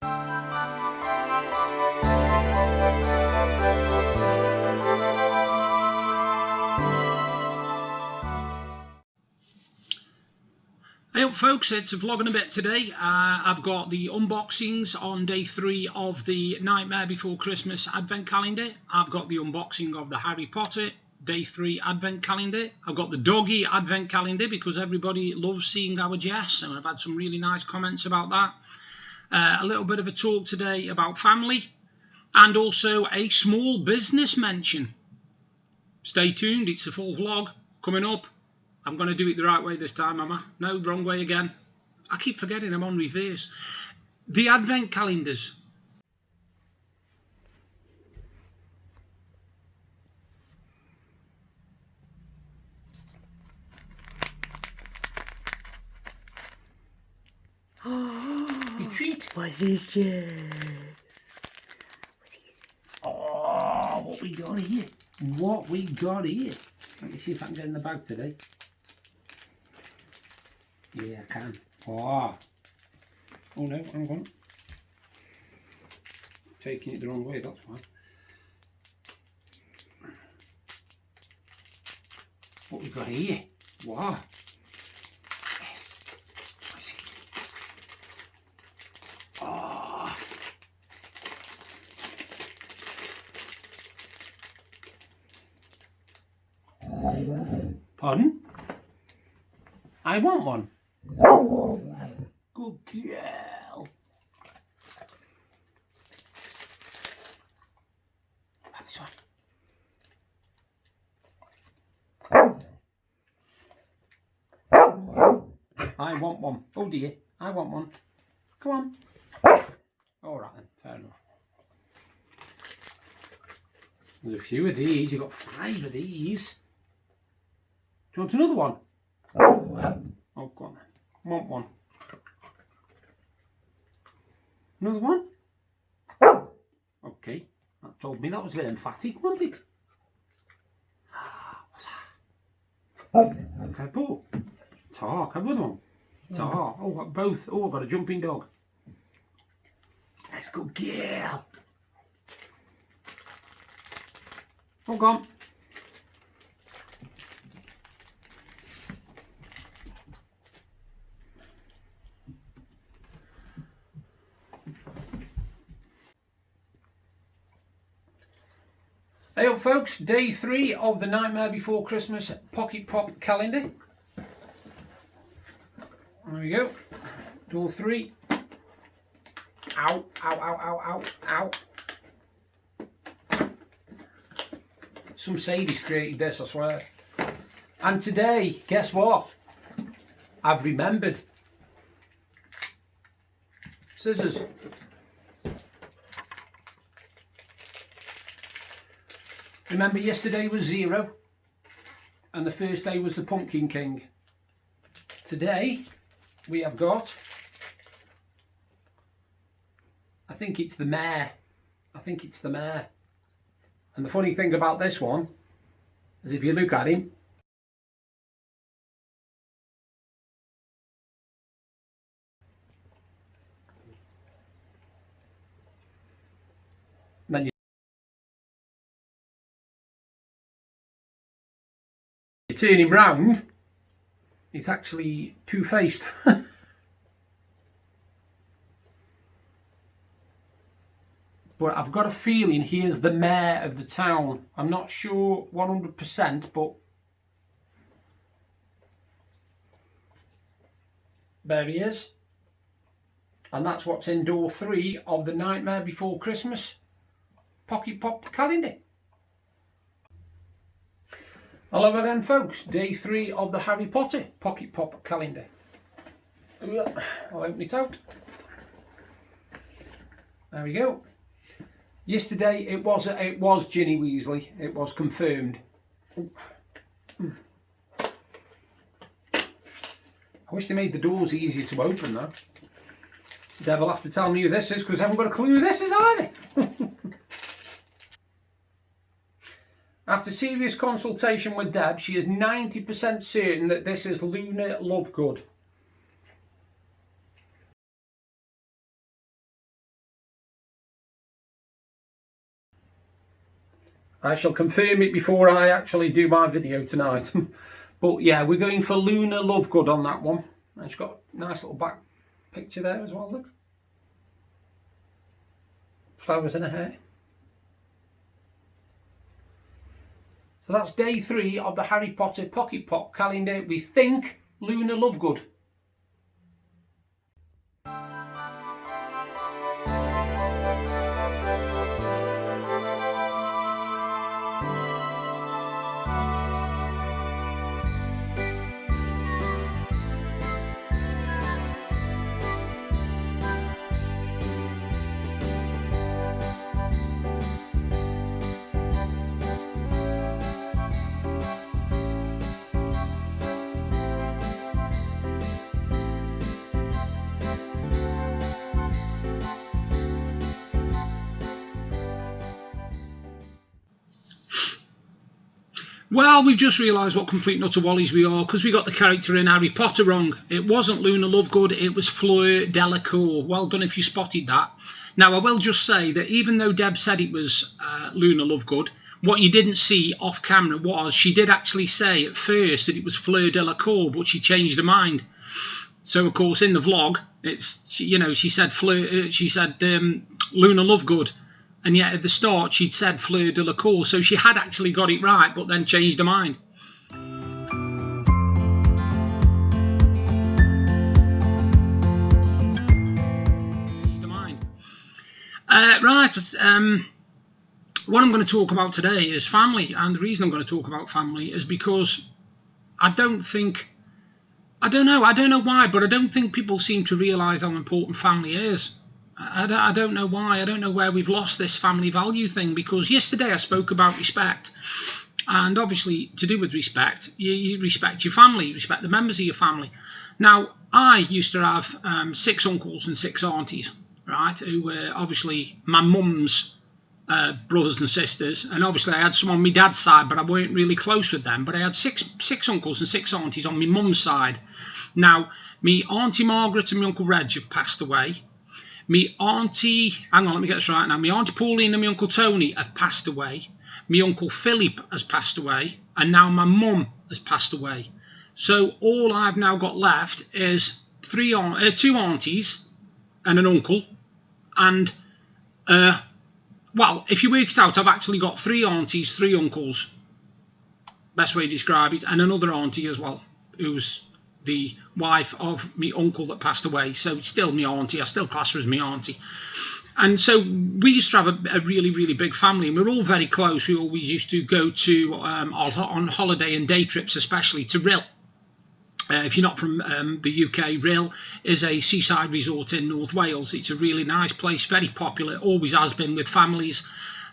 Hey up folks, it's a vlog in a bit today. I've got the unboxings on day 3 of the Nightmare Before Christmas Advent Calendar. I've got the unboxing of the Harry Potter day 3 Advent Calendar. I've got the Doggy Advent Calendar because everybody loves seeing our Jess, and I've had some really nice comments about that. A little bit of a talk today about family and also a small business mention. Stay tuned, it's a full vlog coming up. I'm going to do it the right way this time, am I? No, wrong way again. I keep forgetting I'm on reverse. The Advent calendars. Your treat. What's this, Jess? What's this? Oh, what we got here? What we got here? Let me see if I can get in the bag today. Yeah, I can. Oh no, hang on. Taking it the wrong way, that's why. What we got here? Wow. Yes. What is it? Oh. Pardon? I want one. Good girl. Have this one. I want one. Oh dear, I want one. Come on. Alright then, fair enough. There's a few of these, you've got 5 of these. Do you want another one? Oh, go on then. Want one. Another one? Okay, that told me that was a bit emphatic, wasn't it? What's that? Can I pull? Talk, have another one. Talk. Oh, got both. Oh, I've got a jumping dog. That's a good girl. Oh, gone. Hey up folks, day 3 of the Nightmare Before Christmas Pocket Pop calendar. There we go. Door 3. Ow, ow, ow, ow, ow, ow. Some Sadie's created this, I swear. And today, guess what? I've remembered. Scissors. Remember yesterday was 0 and the first day was the Pumpkin King. Today we have got, I think it's the Mayor. I think it's the Mayor. And the funny thing about this one is if you look at him, then you turn him round, it's actually two-faced. But I've got a feeling he is the mayor of the town. I'm not sure 100%, but there he is. And that's what's in door 3 of the Nightmare Before Christmas Pocket Pop calendar. Hello again folks, day 3 of the Harry Potter Pocket Pop calendar. I'll open it out. There we go. Yesterday it was Ginny Weasley, it was confirmed. I wish they made the doors easier to open though. Deb will have to tell me who this is because I haven't got a clue who this is either. After serious consultation with Deb, she is 90% certain that this is Luna Lovegood. I shall confirm it before I actually do my video tonight. But yeah, we're going for Luna Lovegood on that one. And she's got a nice little back picture there as well, look. Flowers in her hair. So that's day 3 of the Harry Potter Pocket Pop calendar. We think Luna Lovegood. Well, we've just realised what complete nutter wallies we are, because we got the character in Harry Potter wrong. It wasn't Luna Lovegood, it was Fleur Delacour. Well done if you spotted that. Now, I will just say that even though Deb said it was Luna Lovegood, what you didn't see off camera was she did actually say at first that it was Fleur Delacour, but she changed her mind. So, of course, in the vlog, she said Luna Lovegood. And yet at the start she'd said Fleur Delacour, so she had actually got it right, but then changed her mind. What I'm going to talk about today is family, and the reason I'm going to talk about family is because I don't know why, but I don't think people seem to realise how important family is. I don't know why. I don't know where we've lost this family value thing, because yesterday I spoke about respect, and obviously to do with respect, you respect your family, you respect the members of your family. Now, I used to have 6 uncles and 6 aunties, right, who were obviously my mum's brothers and sisters, and obviously I had some on my dad's side, but I weren't really close with them. But I had six uncles and 6 aunties on my mum's side. Now, me Auntie Margaret and my Uncle Reg have passed away. Me auntie, hang on, let me get this right now. Me Auntie Pauline and my Uncle Tony have passed away. Me Uncle Philip has passed away, and now my mum has passed away. So all I've now got left is 2 aunties and an uncle, and well, if you work it out, I've actually got 3 aunties, 3 uncles, best way to describe it, and another auntie as well, who's the wife of me uncle that passed away. So it's still me auntie, I still class her as me auntie. And so we used to have a really, really big family, and we were all very close. We always used to go to on holiday and day trips, especially to Rhyl. If you're not from the UK, Rhyl is a seaside resort in North Wales. It's a really nice place, very popular, always has been with families,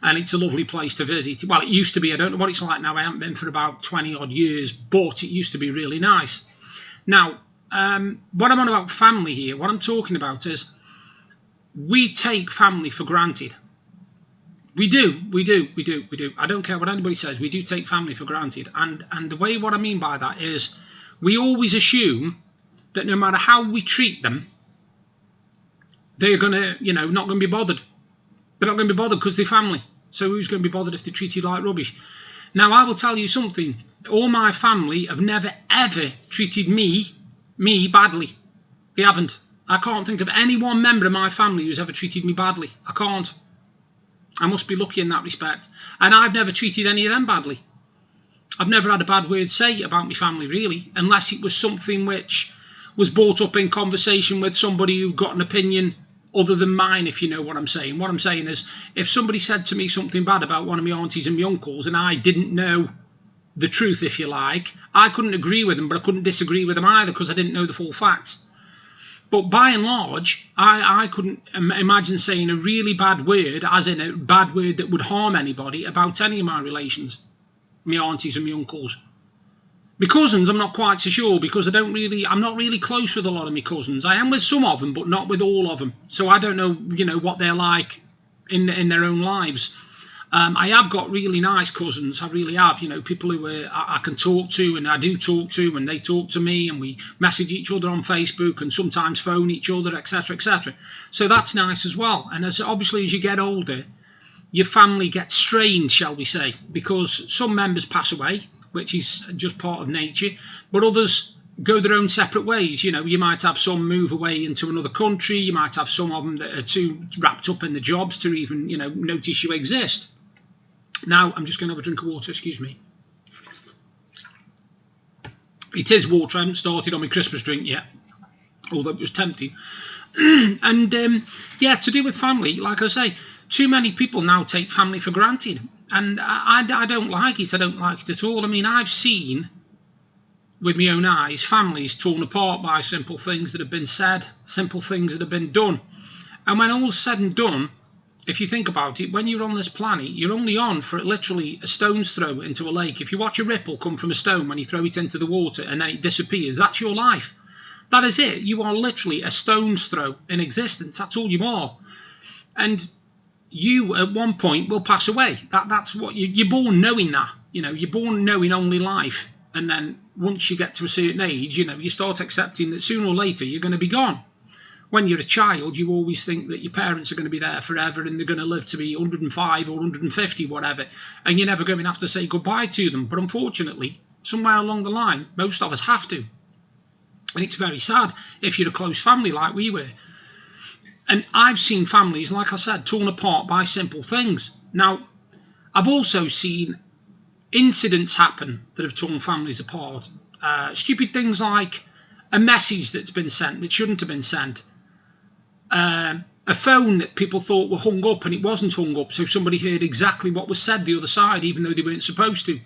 and it's a lovely place to visit. Well, it used to be. I don't know what it's like now. I haven't been for about 20 odd years, but it used to be really nice. Now, what I'm on about family here, what I'm talking about is we take family for granted. We do. I don't care what anybody says. We do take family for granted. And the way what I mean by that is we always assume that no matter how we treat them, they're going to, not going to be bothered. They're not going to be bothered because they're family. So who's going to be bothered if they're treated like rubbish? Now, I will tell you something. All my family have never, ever treated me badly. They haven't. I can't think of any one member of my family who's ever treated me badly. I can't. I must be lucky in that respect. And I've never treated any of them badly. I've never had a bad word say about my family, really, unless it was something which was brought up in conversation with somebody who got an opinion other than mine, if you know what I'm saying. What I'm saying is, if somebody said to me something bad about one of my aunties and my uncles, and I didn't know the truth, if you like, I couldn't agree with them, but I couldn't disagree with them either because I didn't know the full facts. But by and large, I couldn't imagine saying a really bad word, as in a bad word that would harm anybody, about any of my relations, my aunties and my uncles. My cousins, I'm not quite so sure, because I'm not really close with a lot of my cousins. I am with some of them, but not with all of them. So I don't know, what they're like in their own lives. I have got really nice cousins. I really have. People who I can talk to, and I do talk to, and they talk to me, and we message each other on Facebook, and sometimes phone each other, etc., etc. So that's nice as well. And obviously, as you get older, your family gets strained, shall we say, because some members pass away, which is just part of nature, but others go their own separate ways. You know, you might have some move away into another country, you might have some of them that are too wrapped up in the jobs to even, you know, notice you exist. Now, I'm just going to have a drink of water, excuse me. It is water, I haven't started on my Christmas drink yet, although it was tempting. And yeah, to do with family, like I say, too many people now take family for granted, and I don't like it. I don't like it at all. I mean, I've seen with my own eyes families torn apart by simple things that have been said, simple things that have been done. And when all's said and done, if you think about it, when you're on this planet, you're only on for literally a stone's throw into a lake. If you watch a ripple come from a stone when you throw it into the water and then it disappears, that's your life. That is it. You are literally a stone's throw in existence. That's all you are. And you, at one point, will pass away. That's what you're born knowing that. You know, you're born knowing only life. And then once you get to a certain age, you know, you start accepting that sooner or later you're going to be gone. When you're a child, you always think that your parents are going to be there forever and they're going to live to be 105 or 150, whatever, and you're never going to have to say goodbye to them. But unfortunately, somewhere along the line, most of us have to. And it's very sad if you're a close family like we were. And I've seen families, like I said, torn apart by simple things. Now, I've also seen incidents happen that have torn families apart. Stupid things like a message that's been sent that shouldn't have been sent. A phone that people thought were hung up and it wasn't hung up, so somebody heard exactly what was said the other side, even though they weren't supposed to.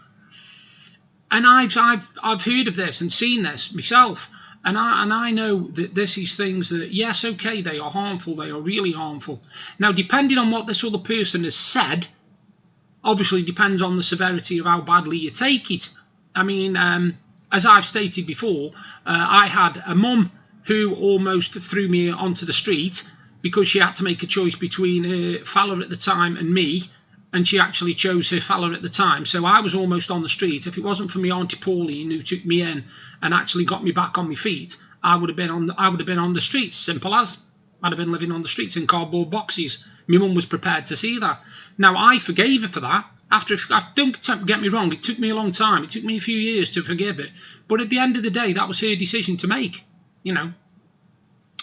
And I've heard of this and seen this myself, and I know that this is things that, yes, okay, they are harmful, they are really harmful. Now, depending on what this other person has said, obviously depends on the severity of how badly you take it. I mean, as I've stated before, I had a mum who almost threw me onto the street because she had to make a choice between her fella at the time and me, and she actually chose her fella at the time. So I was almost on the street. If it wasn't for my Auntie Pauline who took me in and actually got me back on my feet, I would have been on the streets. Simple as. I'd have been living on the streets in cardboard boxes. My mum was prepared to see that. Now, I forgave her for that. Don't get me wrong, it took me a long time. It took me a few years to forgive it. But at the end of the day, that was her decision to make, you know.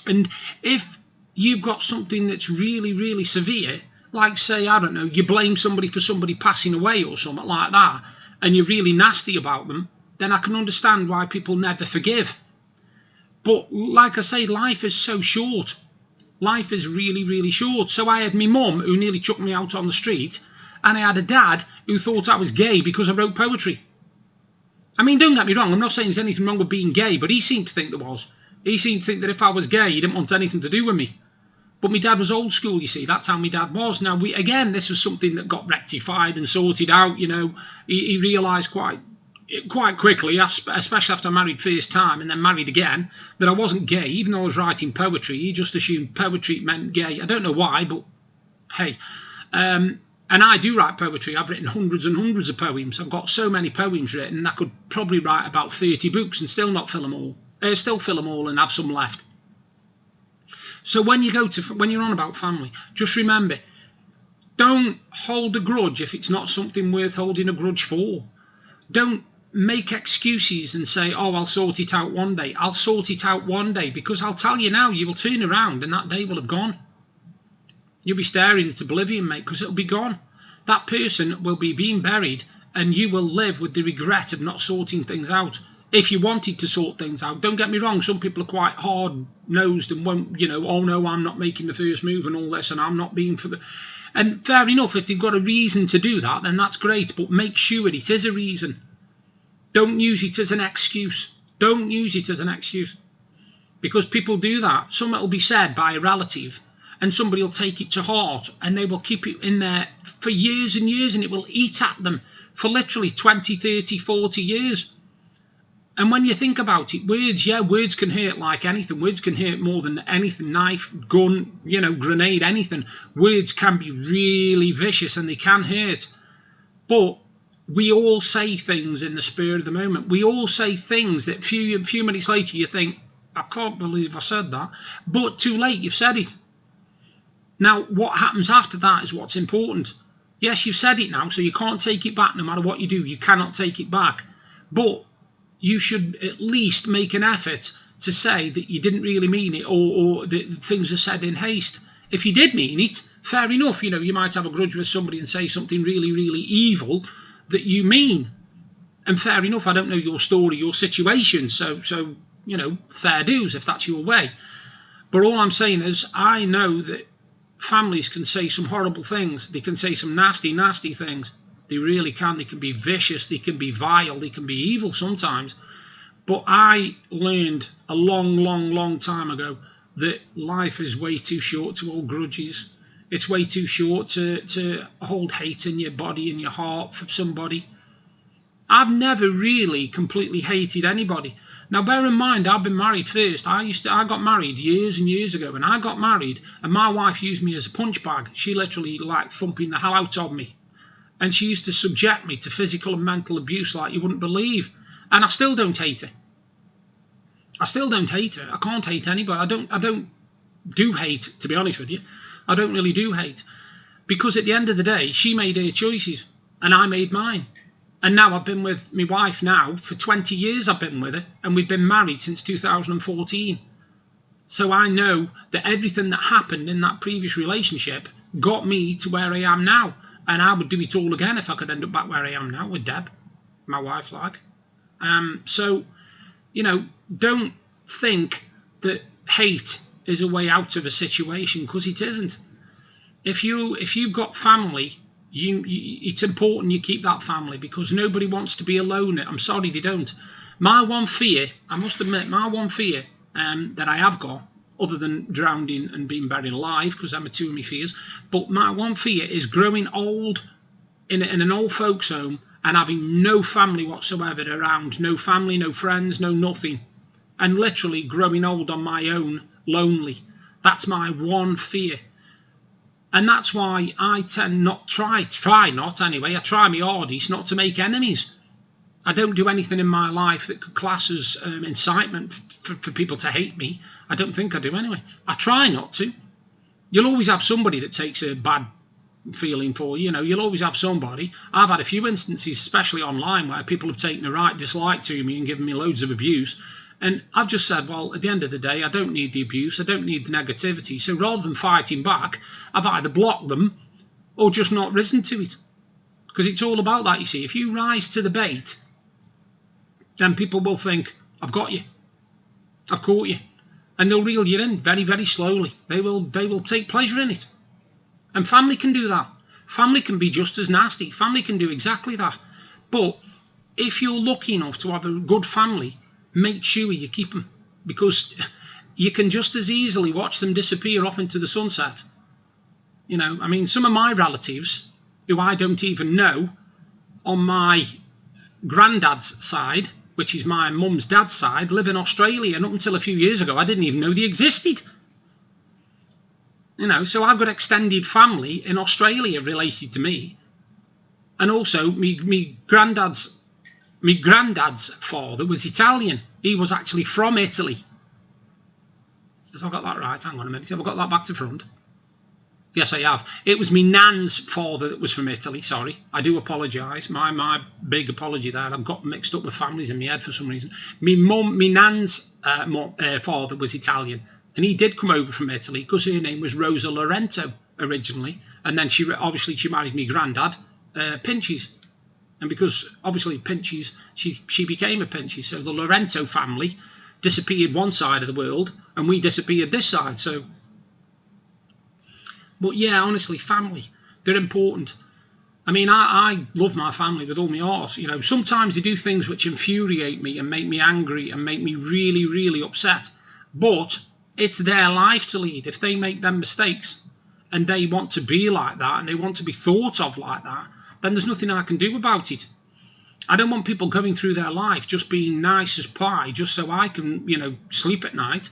And if you've got something that's really, really severe, like, say, I don't know, you blame somebody for somebody passing away or something like that, and you're really nasty about them, then I can understand why people never forgive. But like I say, life is so short. Life is really, really short. So I had my mum who nearly chucked me out on the street, and I had a dad who thought I was gay because I wrote poetry. I mean, don't get me wrong, I'm not saying there's anything wrong with being gay, but he seemed to think there was. He seemed to think that if I was gay, he didn't want anything to do with me. But my dad was old school, you see. That's how my dad was. Now, again, this was something that got rectified and sorted out, you know. He realised quite quickly, especially after I married first time and then married again, that I wasn't gay. Even though I was writing poetry, he just assumed poetry meant gay. I don't know why, but hey. And I do write poetry. I've written hundreds and hundreds of poems. I've got so many poems written, I could probably write about 30 books and still not fill them all. Still fill them all and have some left. So when you're on about family, just remember, don't hold a grudge if it's not something worth holding a grudge for. Don't make excuses and say, oh, I'll sort it out one day. I'll sort it out one day, because I'll tell you now, you will turn around and that day will have gone. You'll be staring at oblivion, mate, because it'll be gone. That person will be being buried and you will live with the regret of not sorting things out. If you wanted to sort things out, don't get me wrong, some people are quite hard-nosed and won't, you know, oh no, I'm not making the first move and all this, and I'm not being for the... And fair enough, if they've got a reason to do that, then that's great, but make sure it is a reason. Don't use it as an excuse. Don't use it as an excuse. Because people do that. Something will be said by a relative, and somebody will take it to heart, and they will keep it in there for years and years, and it will eat at them for literally 20, 30, 40 years. And when you think about it, words can hurt like anything. Words can hurt more than anything. Knife, gun, you know, grenade, anything. Words can be really vicious and they can hurt. But we all say things in the spur of the moment. We all say things that a few minutes later you think, I can't believe I said that. But too late, you've said it. Now, what happens after that is what's important. Yes, you've said it now, so you can't take it back no matter what you do. You cannot take it back. But you should at least make an effort to say that you didn't really mean it, or that things are said in haste. If you did mean it, fair enough. You know, you might have a grudge with somebody and say something really, really evil that you mean. And fair enough, I don't know your story, your situation, so you know, fair dues if that's your way. But all I'm saying is, I know that families can say some horrible things. They can say some nasty, nasty things. They really can. They can be vicious. They can be vile. They can be evil sometimes. But I learned a long, long, long time ago that life is way too short to hold grudges. It's way too short to hold hate in your body and your heart for somebody. I've never really completely hated anybody. Now, bear in mind, I've been married first. I got married years and years ago, and I got married, and my wife used me as a punch bag. She literally liked thumping the hell out of me, and she used to subject me to physical and mental abuse like you wouldn't believe. And I still don't hate her. I still don't hate her. I can't hate anybody. I don't do hate, to be honest with you. I don't really do hate, because at the end of the day, she made her choices, and I made mine. And now I've been with my wife now for 20 years. I've been with her, and we've been married since 2014. So I know that everything that happened in that previous relationship got me to where I am now. And I would do it all again if I could end up back where I am now with Deb, my wife, like. So, you know, don't think that hate is a way out of a situation, because it isn't. If you've got family, it's important you keep that family, because nobody wants to be alone. I'm sorry, they don't. My one fear, I must admit, that I have got, other than drowning and being buried alive, because them are two of my fears, but my one fear is growing old in an old folks home and having no family whatsoever around. No family, no friends, no nothing. And literally growing old on my own, lonely. That's my one fear. And that's why I tend not I try my hardest not to make enemies. I don't do anything in my life that could class as incitement for people to hate me. I don't think I do anyway. I try not to. You'll always have somebody that takes a bad feeling for you. You know, you'll always have somebody. I've had a few instances, especially online, where people have taken a right dislike to me and given me loads of abuse. And I've just said, well, at the end of the day, I don't need the abuse, I don't need the negativity. So rather than fighting back, I've either blocked them or just not risen to it. Because it's all about that, you see. If you rise to the bait, then people will think, I've got you, I've caught you. And they'll reel you in very, very slowly. They will take pleasure in it. And family can do that. Family can be just as nasty. Family can do exactly that. But if you're lucky enough to have a good family, make sure you keep them, because you can just as easily watch them disappear off into the sunset. You know, I mean, some of my relatives, who I don't even know, on my granddad's side, which is my mum's dad's side, live in Australia, and up until a few years ago I didn't even know they existed. You know, so I've got extended family in Australia related to me. And also me granddad's father was Italian. He was actually from Italy. Have I got that right? Hang on a minute. Have I got that back to front? Yes, I have. It was me nan's father that was from Italy. Sorry. I do apologise. My big apology there. I've got mixed up with families in my head for some reason. Me nan's father was Italian. And he did come over from Italy because her name was Rosa Lorento originally. And then she married me granddad, Pinches. And because, obviously, Pinches, she became a Pinches. So the Lorento family disappeared one side of the world, and we disappeared this side. So, but yeah, honestly, family, they're important. I mean, I love my family with all my heart. You know, sometimes they do things which infuriate me and make me angry and make me really, really upset. But it's their life to lead. If they make them mistakes and they want to be like that and they want to be thought of like that, then there's nothing I can do about it. I don't want people going through their life just being nice as pie just so I can, you know, sleep at night.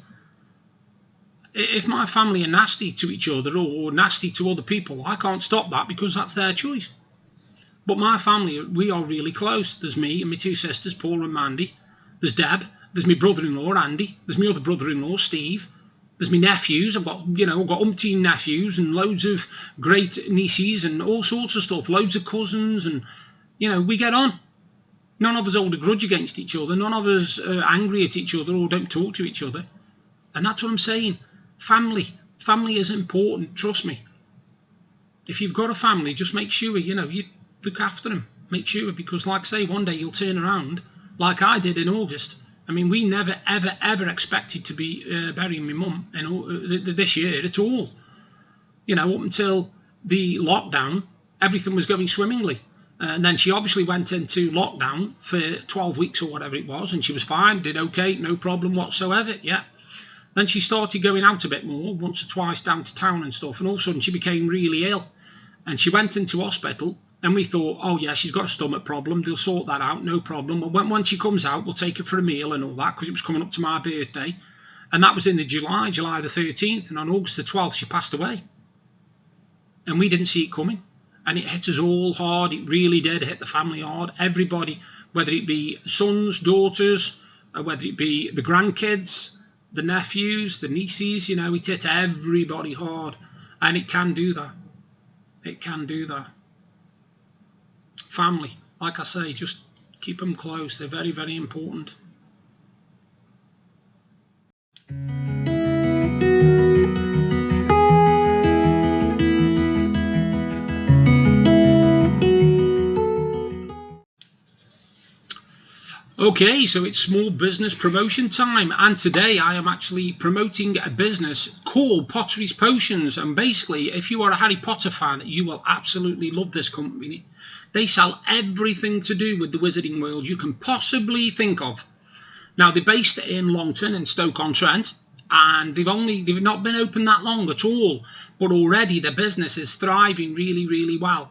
If my family are nasty to each other or nasty to other people, I can't stop that because that's their choice. But my family, we are really close. There's me and my two sisters, Paul and Mandy. There's Deb. There's my brother-in-law, Andy. There's my other brother-in-law, Steve. There's my nephews. I've got umpteen nephews and loads of great nieces and all sorts of stuff. Loads of cousins, and we get on. None of us hold a grudge against each other. None of us are angry at each other or don't talk to each other. And that's what I'm saying. Family is important. Trust me. If you've got a family, just make sure you look after them. Make sure, because like I say, one day you'll turn around like I did in August. I mean, we never, ever, ever expected to be burying my mum this year at all. Up until the lockdown, everything was going swimmingly. And then she obviously went into lockdown for 12 weeks or whatever it was, and she was fine, did okay, no problem whatsoever, yeah. Then she started going out a bit more, once or twice down to town and stuff, and all of a sudden she became really ill. And she went into hospital, and we thought, oh yeah, she's got a stomach problem, they'll sort that out, no problem. And when she comes out, we'll take her for a meal and all that, because it was coming up to my birthday. And that was in the July the 13th, and on August the 12th, she passed away. And we didn't see it coming. And it hit us all hard, it really did hit the family hard. Everybody, whether it be sons, daughters, whether it be the grandkids, the nephews, the nieces, it hit everybody hard. And it can do that. It can do that. Family, like I say, just keep them close. They're very, very important. Okay, so it's small business promotion time, and today I am actually promoting a business called Potteries Potions. And basically, if you are a Harry Potter fan, you will absolutely love this company. They sell everything to do with the wizarding world you can possibly think of. Now, they're based in Longton in Stoke-on-Trent, and they've not been open that long at all, but already the business is thriving really, really well.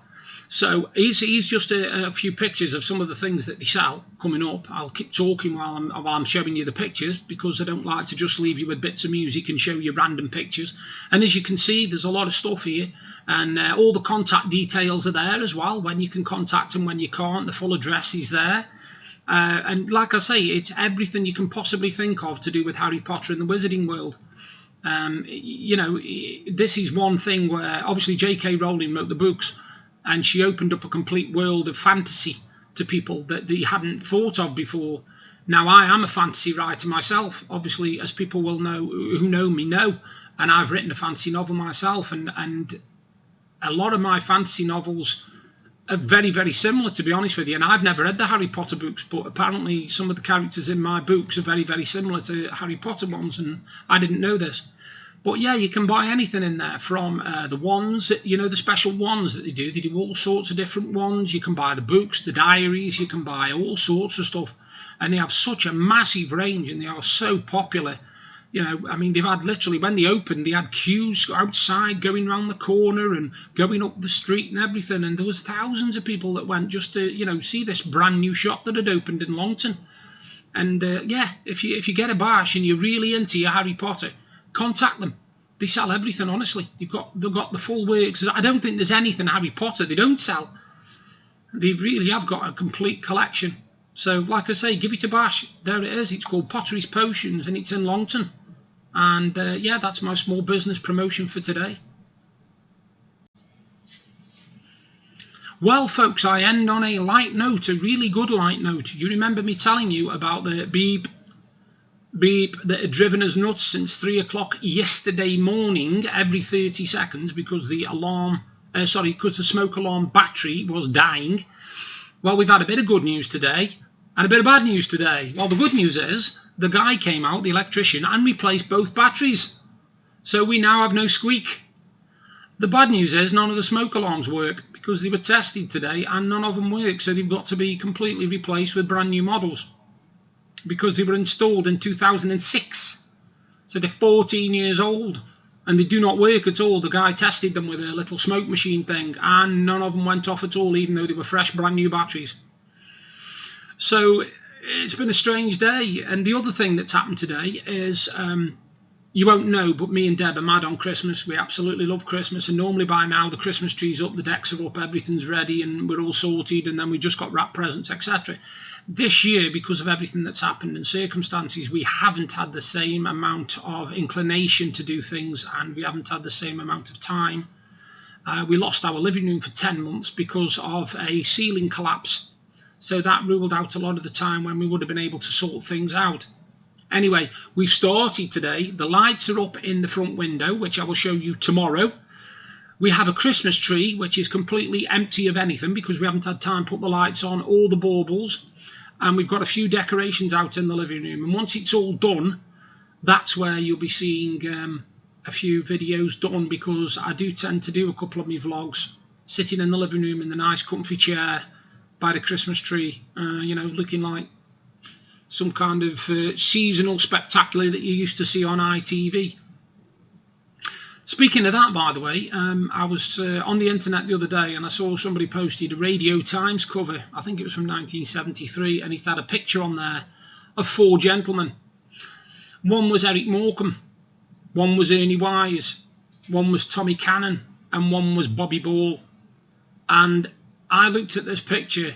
So here's just a few pictures of some of the things that they sell coming up. I'll keep talking while I'm showing you the pictures, because I don't like to just leave you with bits of music and show you random pictures. And as you can see, there's a lot of stuff here, and all the contact details are there as well, when you can contact them, when you can't. The full address is there. And like I say, it's everything you can possibly think of to do with Harry Potter and the wizarding world. This is one thing where obviously J.K. Rowling wrote the books, and she opened up a complete world of fantasy to people that they hadn't thought of before. Now, I am a fantasy writer myself, obviously, as people will know, who know me know, and I've written a fantasy novel myself, and a lot of my fantasy novels are very, very similar, to be honest with you. And I've never read the Harry Potter books, but apparently some of the characters in my books are very, very similar to Harry Potter ones, and I didn't know this. But yeah, you can buy anything in there, from the wands, the special wands that they do. They do all sorts of different wands. You can buy the books, the diaries, you can buy all sorts of stuff. And they have such a massive range, and they are so popular. They've had literally, when they opened, they had queues outside going around the corner and going up the street and everything. And there was thousands of people that went just to, see this brand new shop that had opened in Longton. And yeah, if you get a bash and you're really into your Harry Potter, contact them. They sell everything, honestly. They've got the full works. I don't think there's anything Harry Potter they don't sell. They really have got a complete collection. So, like I say, give it a bash. There it is. It's called Potteries Potions, and it's in Longton. And yeah, that's my small business promotion for today. Well, folks, I end on a light note, a really good light note. You remember me telling you about the beep that had driven us nuts since 3 o'clock yesterday morning, every 30 seconds, because the smoke alarm battery was dying. Well, we've had a bit of good news today and a bit of bad news today. Well, the good news is the guy came out, the electrician, and replaced both batteries. So we now have no squeak. The bad news is none of the smoke alarms work, because they were tested today and none of them work. So they've got to be completely replaced with brand new models, because they were installed in 2006. So they're 14 years old, and they do not work at all. The guy tested them with a little smoke machine thing, and none of them went off at all, even though they were fresh, brand new batteries. So it's been a strange day. And the other thing that's happened today is You won't know, but me and Deb are mad on Christmas. We absolutely love Christmas, and normally by now the Christmas tree's up, the decks are up, everything's ready, and we're all sorted, and then we just got wrapped presents, etc. This year, because of everything that's happened and circumstances, we haven't had the same amount of inclination to do things, and we haven't had the same amount of time. We lost our living room for 10 months because of a ceiling collapse, so that ruled out a lot of the time when we would have been able to sort things out. Anyway, we've started today. The lights are up in the front window, which I will show you tomorrow. We have a Christmas tree, which is completely empty of anything because we haven't had time to put the lights on, all the baubles. And we've got a few decorations out in the living room. And once it's all done, that's where you'll be seeing a few videos done, because I do tend to do a couple of my vlogs sitting in the living room in the nice comfy chair by the Christmas tree, you know, looking like some kind of seasonal spectacular that you used to see on ITV. Speaking of that, by the way, I was on the internet the other day and I saw somebody posted a Radio Times cover. I think it was from 1973, and it had a picture on there of 4 gentlemen. One was Eric Morecambe, one was Ernie Wise, one was Tommy Cannon, and one was Bobby Ball. And I looked at this picture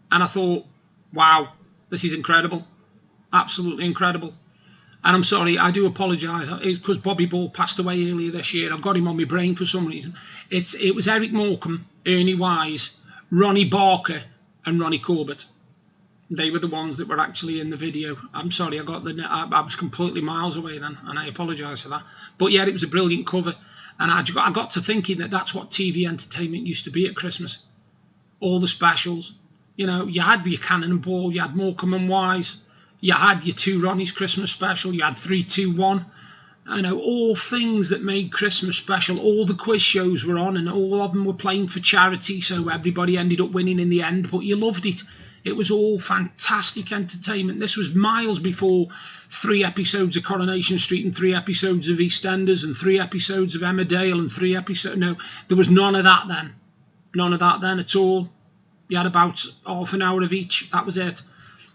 and I thought, wow, this is incredible, absolutely incredible. And I'm sorry, I do apologise, because Bobby Ball passed away earlier this year. I've got him on my brain for some reason. It was Eric Morecambe, Ernie Wise, Ronnie Barker and Ronnie Corbett. They were the ones that were actually in the video. I'm sorry, I was completely miles away then, and I apologise for that. But yeah, it was a brilliant cover, and I got to thinking that that's what TV entertainment used to be at Christmas. All the specials. You know, you had your Cannonball, you had Morecambe and Wise, you had your 2 Ronnie's Christmas special, you had 3, 2, 1. You know, all things that made Christmas special. All the quiz shows were on, and all of them were playing for charity, so everybody ended up winning in the end, but you loved it. It was all fantastic entertainment. This was miles before 3 episodes of Coronation Street and 3 episodes of EastEnders and 3 episodes of Emmerdale and 3 episodes. No, there was none of that then. None of that then at all. You had about half an hour of each. That was it.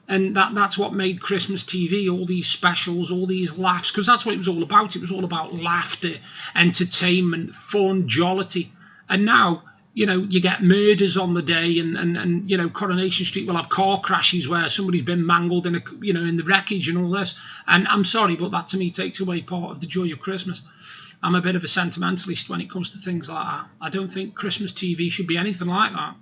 And that's what made Christmas TV, all these specials, all these laughs, because that's what it was all about. It was all about laughter, entertainment, fun, jollity. And now, you know, you get murders on the day, and you know, Coronation Street will have car crashes where somebody's been mangled in in the wreckage and all this. And I'm sorry, but that to me takes away part of the joy of Christmas. I'm a bit of a sentimentalist when it comes to things like that. I don't think Christmas TV should be anything like that.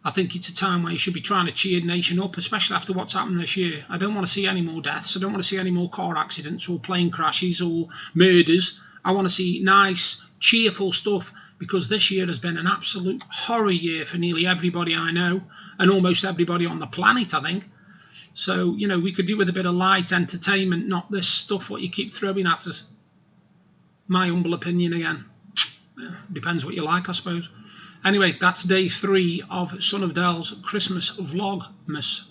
I think it's a time where you should be trying to cheer the nation up, especially after what's happened this year. I don't want to see any more deaths. I don't want to see any more car accidents or plane crashes or murders. I want to see nice, cheerful stuff, because this year has been an absolute horror year for nearly everybody I know, and almost everybody on the planet, I think. So, you know, we could do with a bit of light entertainment, not this stuff what you keep throwing at us. My humble opinion again. Depends what you like, I suppose. Anyway, that's day 3 of Sonofdel's Christmas Vlogmas.